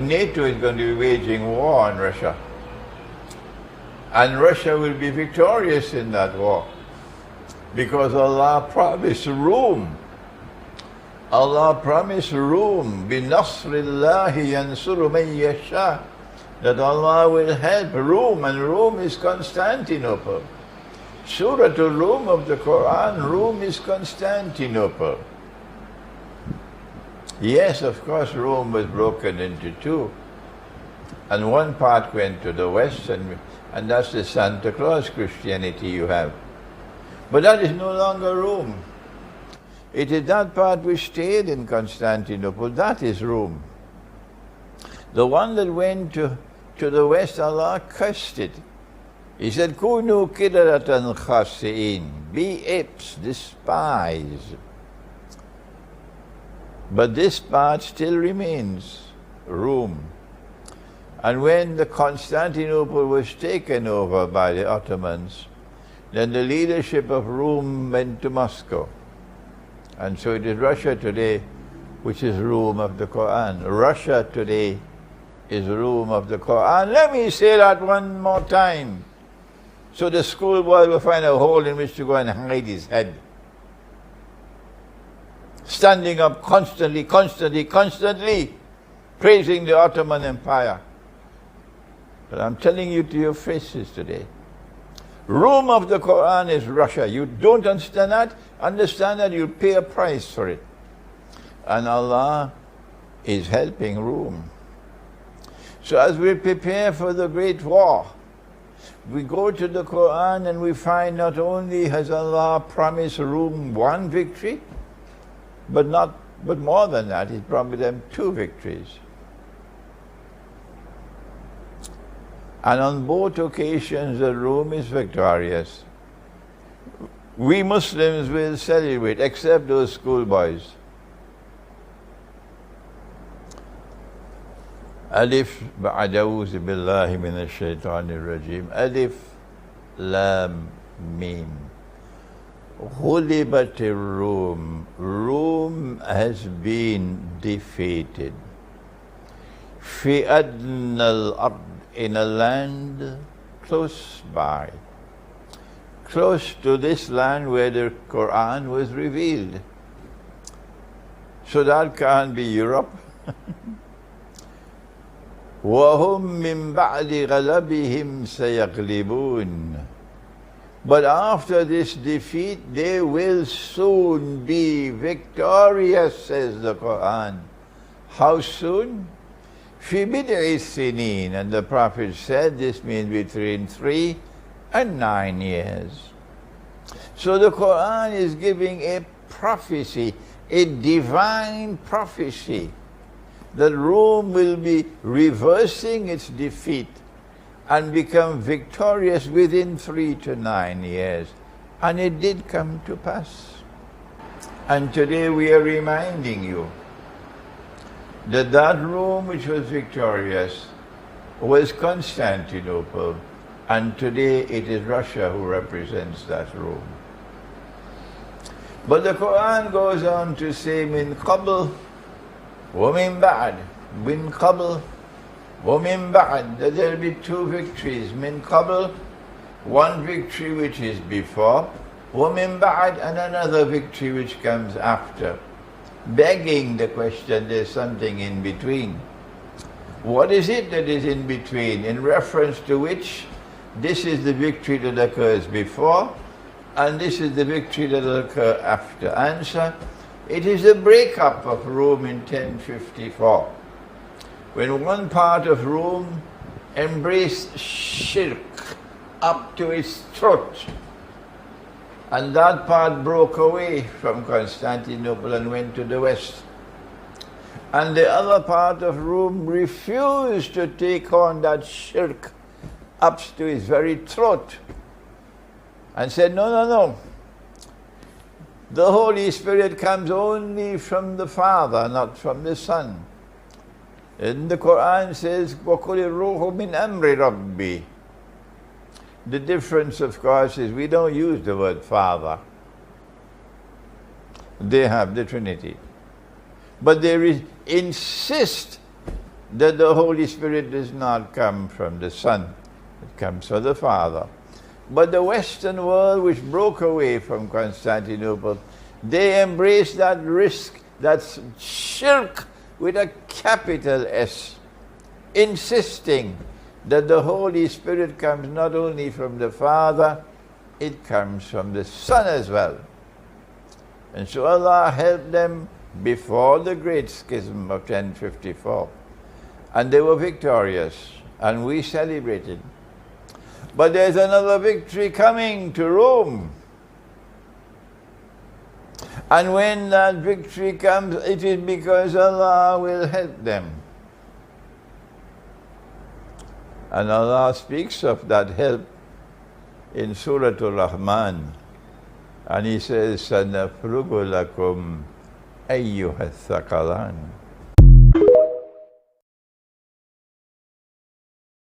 NATO is going to be waging war on Russia. And Russia will be victorious in that war. Because Allah promised room. Allah promised room. بِنَصْرِ اللَّهِ يَنْصُرُ مَنْ يَشَاءُ. That Allah will help Rome, and Rome is Constantinople. Surah Al-Rum of the Quran, Rome is Constantinople. Yes, of course, Rome was broken into two. And one part went to the west, and that's the Santa Claus Christianity you have. But that is no longer Rome. It is that part which stayed in Constantinople, that is Rome. The one that went to the west, Allah cursed it. He said, Kunu kidaratan khasi'in, be apes, despise. But this part still remains, Rome. And when the Constantinople was taken over by the Ottomans, then the leadership of Rome went to Moscow. And so it is Russia today, which is Rome of the Quran. Russia today is Rome of the Quran. Let me say that one more time, so the schoolboy will find a hole in which to go and hide his head. Standing up constantly, praising the Ottoman Empire. But I'm telling you to your faces today, Rome of the Quran is Russia. You don't understand that, you'll pay a price for it. And Allah is helping Rome. So as we prepare for the great war, we go to the Quran and we find not only has Allah promised Rome one victory, but more than that, He promised them two victories. And on both occasions, the Rome is victorious. We Muslims will celebrate, except those schoolboys. Alif, ba'adawuz billahi minash shaitanir rajim. Alif, lam, mim. Ghulibatir Rum. Rome has been defeated. Fi adna al-ard, in a land close by. Close to this land where the Quran was revealed. So that can't be Europe. وَهُمْ مِنْ بَعْدِ غَلَبِهِمْ سَيَغْلِبُونَ. But after this defeat, they will soon be victorious, says the Quran. How soon? فِي بِدْعِ السِّنِينَ. And the Prophet said this means between 3 and 9 years. So the Quran is giving a prophecy, a divine prophecy, that Rome will be reversing its defeat and become victorious within 3 to 9 years. And it did come to pass. And today we are reminding you that that Rome which was victorious was Constantinople, and today it is Russia who represents that Rome. But the Quran goes on to say, min qabl wa min ba'd, min qabl wa min ba'd, that there will be two victories. Min qabl, one victory which is before, wa min ba'd, and another victory which comes after. Begging the question, there's something in between. What is it that is in between, in reference to which this is the victory that occurs before, and this is the victory that will occur after? Answer, it is the breakup of Rome in 1054, when one part of Rome embraced shirk up to its throat, and that part broke away from Constantinople and went to the west. And the other part of Rome refused to take on that shirk up to its very throat, and said, no. The Holy Spirit comes only from the Father, not from the Son. And the Quran says, وَقُلِ الرُّوحُ مِنْ أَمْرِ رَبِّي. The difference, of course, is we don't use the word Father. They have the Trinity. But they insist that the Holy Spirit does not come from the Son, it comes from the Father. But the Western world, which broke away from Constantinople, they embraced that risk, that shirk with a capital S, insisting that the Holy Spirit comes not only from the Father, it comes from the Son as well. And so Allah helped them before the great schism of 1054. And they were victorious, and we celebrated. But there's another victory coming to Rome. And when that victory comes, it is because Allah will help them. And Allah speaks of that help in Surah Al-Rahman. And He says, سَنَفْرُغُ لَكُمْ أَيُّهَا الثَّقَلَانِ